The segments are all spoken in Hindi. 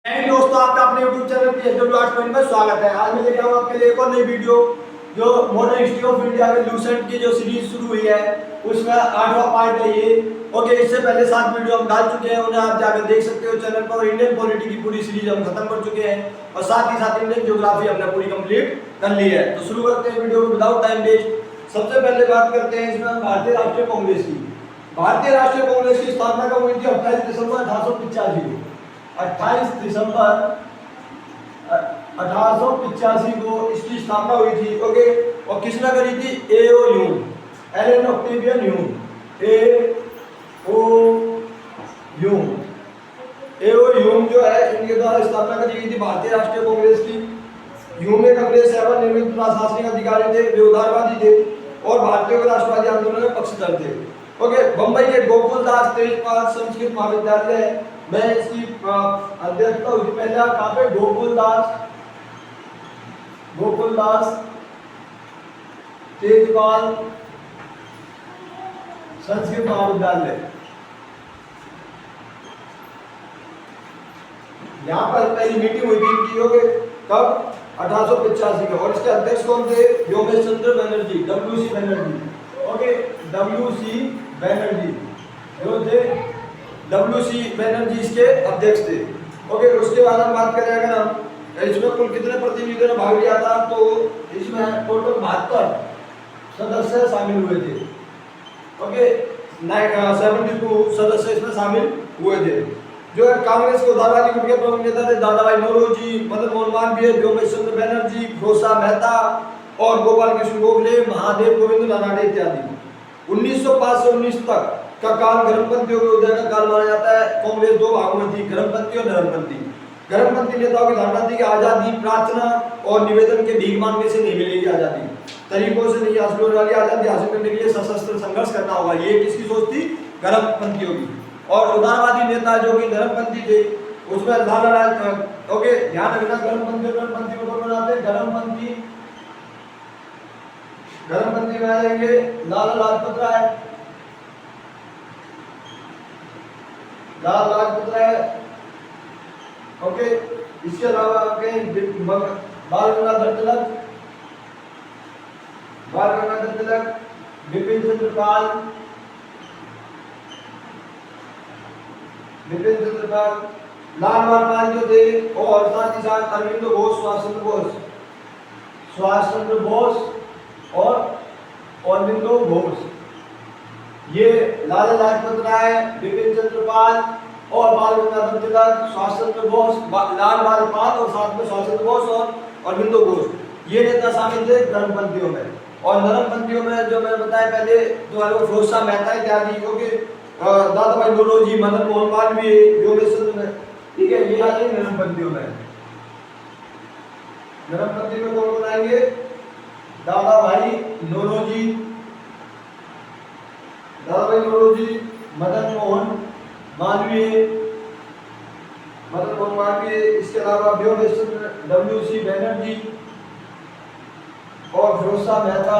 दोस्तों, आपका अपने YouTube channel PSW arts point में स्वागत है। आज मैं लेके आऊँ आपके लिए एक और नई वीडियो जो मॉडर्न हिस्ट्री ऑफ इंडिया में लूसेंट की जो सीरीज शुरू हुई है उसमें 8वां पार्ट है ये। ओके, इससे पहले 7 वीडियो हम डाल चुके हैं, उन्हें आप जाकर देख सकते हो चैनल पर। इंडियन पॉलिटी की पूरी सीरीज हम खत्म कर चुके हैं और साथ ही साथ इंडियन ज्योग्राफी हमने पूरी कंप्लीट कर ली है। तो शुरू करते हैं वीडियो को विदाउट टाइम वेस्ट। सबसे पहले बात करते हैं इसमें भारतीय राष्ट्रीय कांग्रेस की। भारतीय राष्ट्रीय कांग्रेस की स्थापना कब हुई थी? 28 दिसंबर 1885 को। 28 दिसंबर 1885 को इसकी स्थापना हुई थी। ओके, और किसने करी थी? एओ ह्यूम, एलन ऑक्टेवियन ह्यूम, एओ ह्यूम। एओ ह्यूम जो है इनके द्वारा स्थापना करी गई थी भारतीय राष्ट्रीय कांग्रेस की। ह्यूम एक अंग्रेज सेवानिवृत्त प्रशासनिक अधिकारी थे, वे उदारवादी थे और भारतीयों के राष्ट्रवादी आंदोलन में पक्षधर थे। ओके, बंबई के गोकुलदास तेजपाल संस्कृत महाविद्यालय में इसकी अध्यक्षता हुई थी। पहले कहाँ पे? गोकुलदास तेजपाल संस्कृत महाविद्यालय, यहाँ पर पहली मीटिंग हुई थी इनकी। हो गए कब? 1885 में। और इसके अध्यक्ष कौन थे? Yogesh Chandra Banerjee, WC Banerjee. Okay, WC Banerjee जो थे, WC बनर्जी इसके अध्यक्ष थे। ओके, उसके बाद हम बात करें अगर हम इसमें कुल कितने प्रतिनिधियों ने भाग लिया था, तो इसमें टोटल 72 सदस्य शामिल हुए थे। ओके, 72 सदस्य इसमें शामिल हुए थे। जो है कांग्रेस के उदारवादी गुट के प्रमुख नेता थे दादा भाई नौरोजी, मदन मोहन मालवीय, योगेश चंद्र बनर्जी, फिरोज मेहता और गोपाल कृष्ण गोखले, महादेव गोविंद रानाडे इत्यादि। 1905 से 19 तक का काल गर्मपंथियों के उदय का काल माना जाता है। कांग्रेस दो भागों में थी, गर्मपंथी और नरमपंथी। गर्मपंथी नेताओं की धारणा थी कि आजादी प्रार्थना और निवेदन के भीख मांगने से नहीं मिलेगी, आजादी तरीकों से नहीं हासिल होने वाली, आजादी हासिल करने के लिए सशस्त्र संघर्ष करना होगा। ये किसकी सोच थी? गर्मपंथियों की। और उदारवादी नेता जो कि नरमपंथी थे उसमें लाला लाजपत। ओके, ध्यान रखना, गर्मपंथी और नरमपंथी को कौन बनाते हैं? गर्मपंथी में आएंगे लाला लाजपत राय, लाला लाजपत राय। ओके, इसके अलावा आपके बाल गंगाधर तिलक, बिपिन चंद्र पाल, लाल बाल जो थे, और साथ ही साथ अरविंद घोष, सुभाष चंद्र बोस और अरविंदो घोष। ये लाला लाजपत राय, बिपिन चंद्र पाल और बाल गंगाधर तिलक, सुभाष चंद्र बोस, लाल बाल और साथ में सुभाष चंद्र बोस और अरविंदो घोष, ये नेता शामिल थे गर्मपंथियों में। और नरमपंथियों में जो मैंने बताया पहले, जो फिरोज मेहता इत्यादि, क्योंकि दादा भाई नौरोजी, मदन मोहन मालवीय, योगेश चंद्र, ठीक है, ये आ जाएंगे नरमपंथियों में। नरमपंथी में कौन आएंगे? दादा भाई नौरोजी, मदन मोहन मालवीय, इसके अलावा योगेश चंद्र, WC बनर्जी और फिरोज मेहता,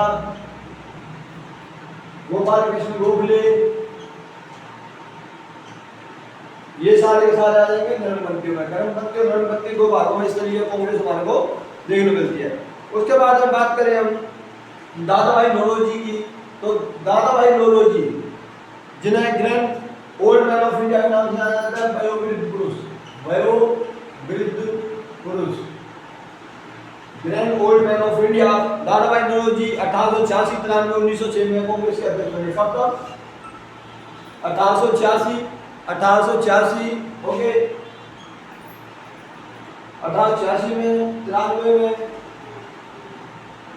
गोपाल कृष्ण गोखले, ये सारे के सारे आ जाएंगे नरमपंथियों में। गर्मपंथी और नरमपंथी दो भागों में इस तरीके कांग्रेस हमारे को देखने मिलती है। उसके बाद हम बात करें हम दादा भाई नौरोजी की, तो दादा भाई नौरोजी जिन्हें grand old man of India के नाम से जाना जाता है, वयोवृद्ध पुरुष, grand old man of India, दादा भाई नौरोजी 1886, 93, 1906 में कांग्रेस के अध्यक्ष बने। कब तक? 1886, ओके, 1886 में, 93 में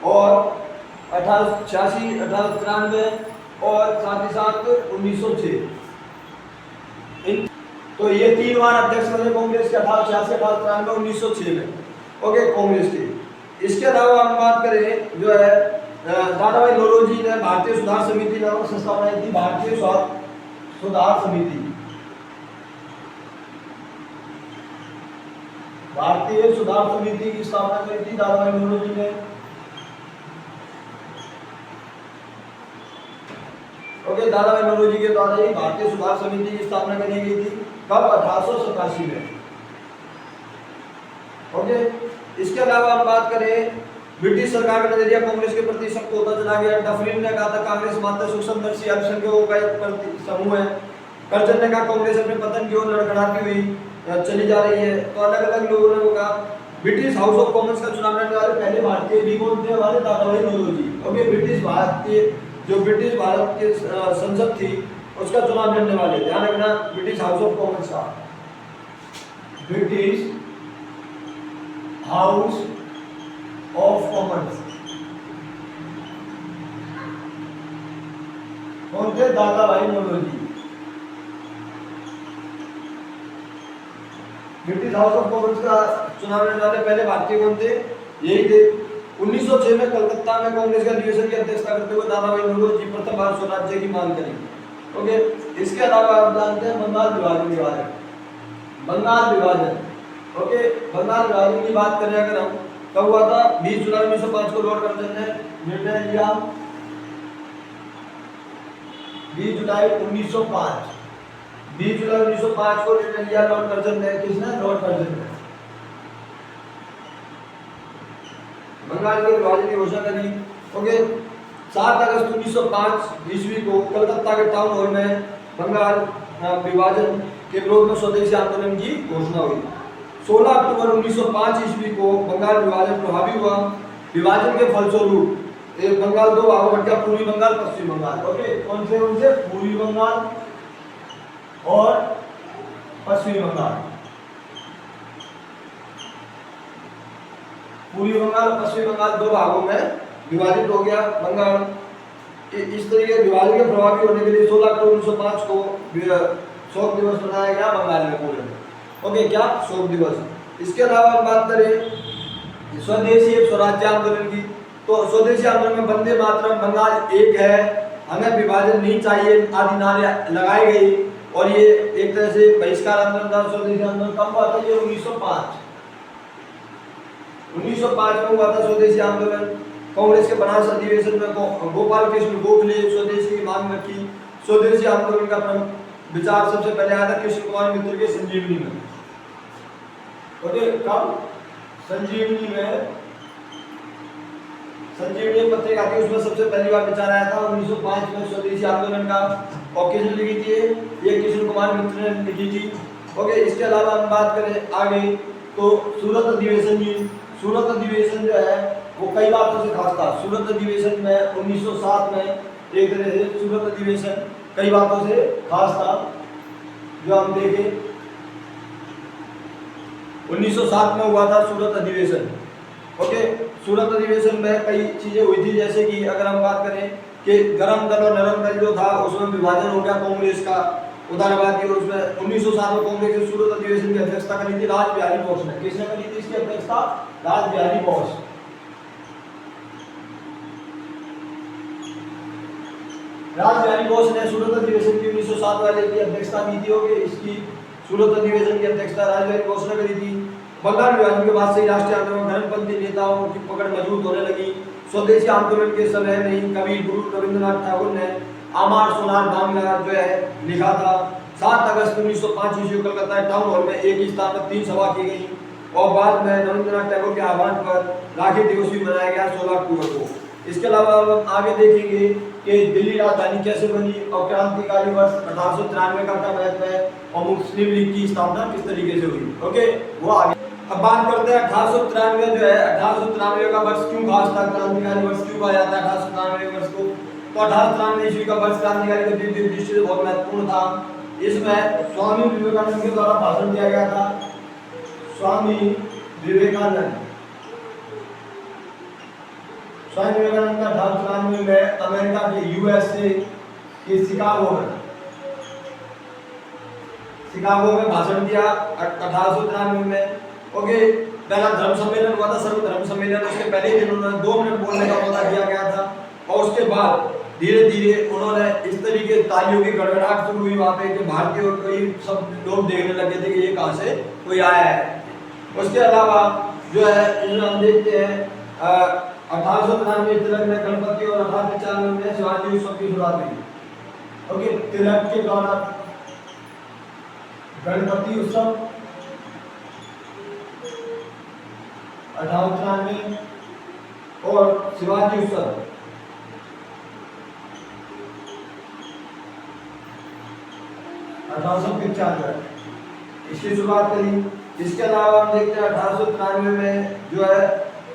और 1886, 1893 और साथ ही साथ 1906। तो ये 3 बार अध्यक्ष बने कांग्रेस के, 1886, 1893, 1906 में। ओके, कांग्रेस के। इसके अलावा हम बात करें जो है दादा भाई नौरोजी ने भारतीय सुधार समिति नामक संस्था बनाई थी। भारतीय सुधार समिति, भारतीय सुधार समिति की स्थापना करी थी दादा भाई नौरोजी ने। ओके, दादा भाई नौरोजी के द्वारा ही भारतीय सुधार समिति की स्थापना करी गई थी। कब? 1887 में। ओके, इसके अलावा हम बात करें ब्रिटिश सरकार का नजरिया कांग्रेस के प्रति सख्त होता चला गया। डफरिन ने कहा था कांग्रेस मात्र सूक्ष्मदर्शी अल्पसंख्यकों का एक समूह है। कर्जन ने कहा कांग्रेस अपने पतन की ओर लड़खड़ाती हुई चली जा रही है। तो अलग अलग लोगों ने कहा। ब्रिटिश हाउस ऑफ कॉमन्स का चुनाव लड़ने वाले पहले भारतीय भी कौन थे? हमारे दादा भाई नौरोजी। ओके, ब्रिटिश भारत की संसद थी उसका चुनाव लड़ने वाले, ध्यान रखना, ब्रिटिश हाउस ऑफ कॉमन्स का, ब्रिटिश हाउस ऑफ कॉमन्स कौन थे? Dadabhai Naoroji. British House of Commons का चुनाव लड़ने वाले पहले भारतीय कौन थे? यही थे। 1906 में कलकत्ता में कांग्रेस के अधिवेशन की अध्यक्षता करते हुए दादा भाई नौरोजी प्रथम भारत स्वराज्य की मांग करी। ओके, इसके अलावा आप जानते हैं बंगाल विभाजन के बारे में। बंगाल विभाजन, ओके, बंगाल विभाजन की बात करें अगर हम, कब हुआ था? 20 जुलाई 1905 को लॉर्ड कर्जन ने निर्णय लिया। 20 जुलाई 1905 को निर्णय लिया लॉर्ड कर्जन ने। किसने? लॉर्ड कर्जन ने बंगाल के विभाजन की घोषणा करी। ओके, 7 अगस्त 1905 ईस्वी को कलकत्ता के टाउन हॉल में बंगाल विभाजन के विरोध में स्वदेशी आंदोलन की घोषणा हुई। 16 अक्टूबर 1905 ईस्वी को बंगाल विभाजन प्रभावी हुआ। विभाजन के फलस्वरूप बंगाल दो भागों में बट गया, पूर्वी बंगाल, पश्चिमी बंगाल। ओके, कौन से? उनसे पूर्वी बंगाल और पश्चिमी बंगाल। पूर्वी बंगाल और पश्चिमी बंगाल दो भागों में विभाजित हो गया बंगाल। इस तरीके विभाजन के प्रभावी होने के लिए 16 अक्टूबर 1905 को शोक दिवस मनाया गया बंगाल में पूरे में। ओके, क्या? शोक दिवस। इसके अलावा हम बात करें स्वदेशी स्वराज्य आंदोलन की, तो स्वदेशी आंदोलन में वंदे मातरम, बंगाल एक है, हमें विभाजन नहीं चाहिए आदि नारे लगाए गए और ये एक तरह से बहिष्कार आंदोलन था। स्वदेशी आंदोलन कब हुआ था? ये 1905 में हुआ था स्वदेशी आंदोलन। कांग्रेस के बनारस अधिवेशन में गोपाल कृष्ण गोखले स्वदेशी की मांग रखी। स्वदेशी आंदोलन का विचार सबसे पहले आया था कृष्ण कुमार मित्र के संजीवनी में। ओके, कब? संजीवनी पत्रिका थी, उसमें सबसे पहली बार विचार आया था 1905 में स्वदेशी आंदोलन का। और किसने लिखी थी? ये कृष्ण कुमार मित्र ने लिखी थी। ओके, इसके अलावा हम बात करें आगे तो सूरत अधिवेशन जो है वो कई बातों से खास था। सूरत अधिवेशन में 1907 में एक तरह से सूरत अधिवेशन कई बातों से खास था जो हम देखें। 1907 में हुआ था सूरत अधिवेशन। ओके, सूरत अधिवेशन में कई चीजें हुई थी, जैसे कि अगर हम बात करें कि गरम दल और नरम दल जो था उसमें विभाजन हो गया कांग्रेस का, उदारवादी। और उसमें 1907 में कांग्रेस की सूरत अधिवेशन की अध्यक्षता करी थी राज बिहारी बोस ने। किसने करी थी इसकी अध्यक्षता? राज बिहारी बोस। राज बिहारी बोस ने सूरत अधिवेशन की 1907 वाले की अध्यक्षता की थी। होगी इसकी सूरत अधिवेशन की अध्यक्षता राज बिहारी बोस ने करी थी। बंगाल विभाजन के बाद से ही राष्ट्रीय आंदोलन में धर्मपंथी नेताओं की पकड़ मजबूत होने लगी। स्वदेशी आंदोलन के समय में ही कवि गुरु रविंद्रनाथ ठाकुर ने आमार सोनार बांग्ला जो है लिखा था। 7 अगस्त 1905 ईस्वी को कलकत्ता टाउन हॉल में एक ही स्थान में 3 सभा की गई और बाद में रविंद्रनाथ टैगोर के आह्वान पर राखी दिवस भी मनाया गया 16 अक्टूबर को। इसके अलावा हम आगे देखेंगे कि दिल्ली राजधानी कैसे बनी और क्रांतिकारी वर्ष 1893 का क्या महत्व है और मुस्लिम लीग की स्थापना किस तरीके से हुई। ओके, वो आगे अब बात करते हैं 1893 जो है 1893 का वर्ष क्यों खास था, क्रांतिकारी वर्ष क्यों कहा जाता है 1893 वर्ष को। तो 1893 ईस्वी का वर्ष क्रांतिकारी गतिविधि दृष्टि से बहुत महत्वपूर्ण था। इसमें स्वामी विवेकानंद के द्वारा भाषण दिया गया था। स्वामी विवेकानंद का 1893 में अमेरिका के यूएसए के शिकागो में भाषण दिया 1893 में। ओके, पहला धर्म सम्मेलन हुआ था, सर्व धर्म सम्मेलन। उसके पहले ही दिन उन्होंने 2 मिनट बोलने का मौका दिया गया था और उसके बाद धीरे धीरे उन्होंने इस तरीके तालियों की गड़गड़ाहट शुरू हुई वहाँ पे कि भारतीय और कोई सब लोग देखने लगे थे कि ये कहाँ से कोई आया है। उसके अलावा जो है इसमें हम देखते हैं 1893 तिलक ने गणपति और 1895 में शिवाजी उत्सव की शुरुआत हुई। ओके, तिलक के द्वारा गणपति उत्सव 1893 और शिवाजी उत्सव 1895 इसकी शुरुआत करी। इसके अलावा हम देखते हैं 1893 में जो है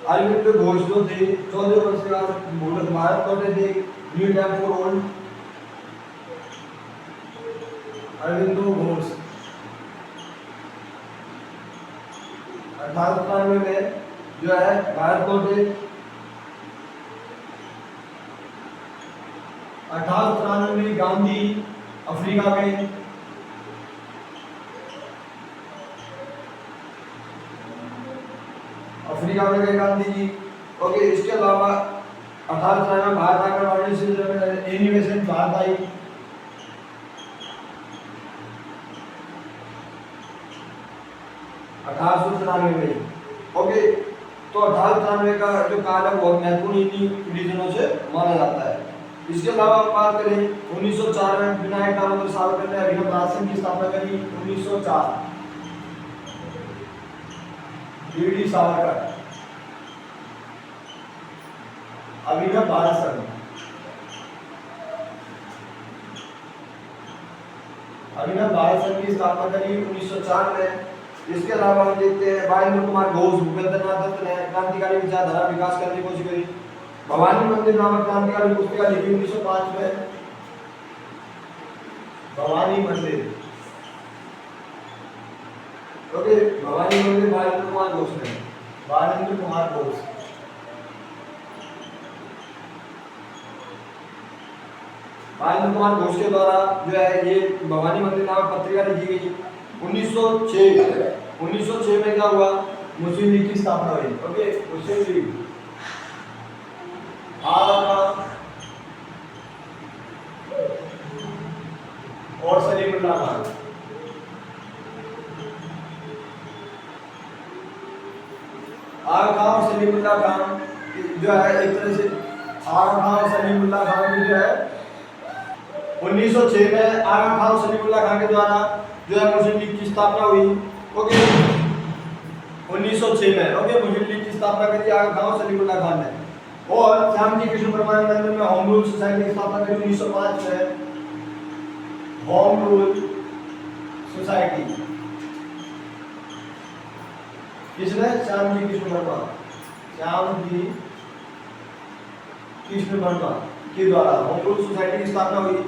अरविंद घोष जो थे 14 वर्ष के बाद भारत लौटे थे, new time for old Aurobindo Ghosh 1893 में जो है भारत लौटे। 1893 में गांधी अफ्रीका गए। अफ्रीका में गए गांधी जी। ओके, इसके अलावा 1893 में भारत आकर वाणिज्य एनिमेशन भारत आई। 1893 में। ओके, तो 1893 का जो काल है बहुत महत्वपूर्ण इन्हीं रीजनों से माना जाता है। इसके अलावा हम बात करें 1904 में विनायक दामोदर सावरकर ने अभिनव भारत संघ की स्थापना करी। 1904 डी सावरकर अभिनव भारत संघ। अभिनव भारत संघ की स्थापना करी 1904 में। इसके अलावा हम देखते हैं बालेंद्र कुमार घोष भूपेंद्र नाथ दत्त ने क्रांतिकारी विचारधारा विकास करने की कोशिश करी। भवानी मंदिर नामक क्रांतिकारी पुस्तिका लिखी 1905 में। भवानी मंदिर। ओके, भवानी मंदिर बालेंद्र कुमार घोष ने। बालेंद्र कुमार घोष बालेंद्र कुमार घोष के द्वारा जो है ये भवानी मंदिर नामक पत्रिका लिखी गई। 1906 में क्या हुआ? मुस्लिम लीग की स्थापना हुई। ओके, मुस्लिम लीग और सलीमुल्लाह खान। आगा खान और सलीमुल्लाह खान जो है एक तरह से आगा खान और सलीमुल्लाह खान की जो है 1906 में आगा खान और सलीमुल्लाह खान के द्वारा जो है मुस्लिम लीग की स्थापना हुई। ओके, 1906 में। ओके, मुस्लिम लीग की स्थापना करी आगा खान और सलीमुल्लाह खान ने। और श्यामजी कृष्ण परमानंद में होम रूल सोसाइटी की स्थापना करी 1905 में। होम रूल सोसाइटी किसने? श्यामजी कृष्ण वर्मा। श्यामजी कृष्ण वर्मा के द्वारा होम रूल सोसाइटी की स्थापना हुई।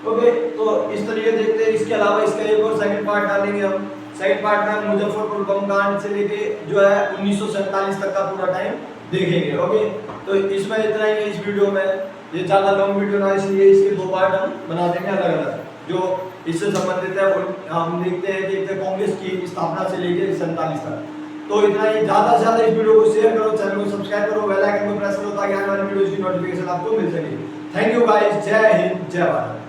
ओके, तो इस तरीके देखते हैं। इसके अलावा इसका एक और सेकंड पार्ट डालेंगे हम। सेकंड पार्ट में मुजफ्फरपुर बम कांड से लेके जो है 1947 तक का पूरा टाइम देखेंगे। ओके, तो इसमें इतना ही है इस वीडियो में। ये ज़्यादा लॉन्ग वीडियो ना इसलिए इसके दो पार्ट हम बना देंगे अलग अलग, जो इससे संबंधित है। हम देखते हैं कि कांग्रेस की स्थापना से लेके 47 तक। तो इतना ही। ज़्यादा से ज़्यादा इस वीडियो को शेयर करो, चैनल को सब्सक्राइब करो, बेल आइकन को प्रेस करो ताकि आने वाली वीडियोज़ की नोटिफिकेशन आपको मिल सके। थैंक यू गाइस, जय हिंद, जय भारत।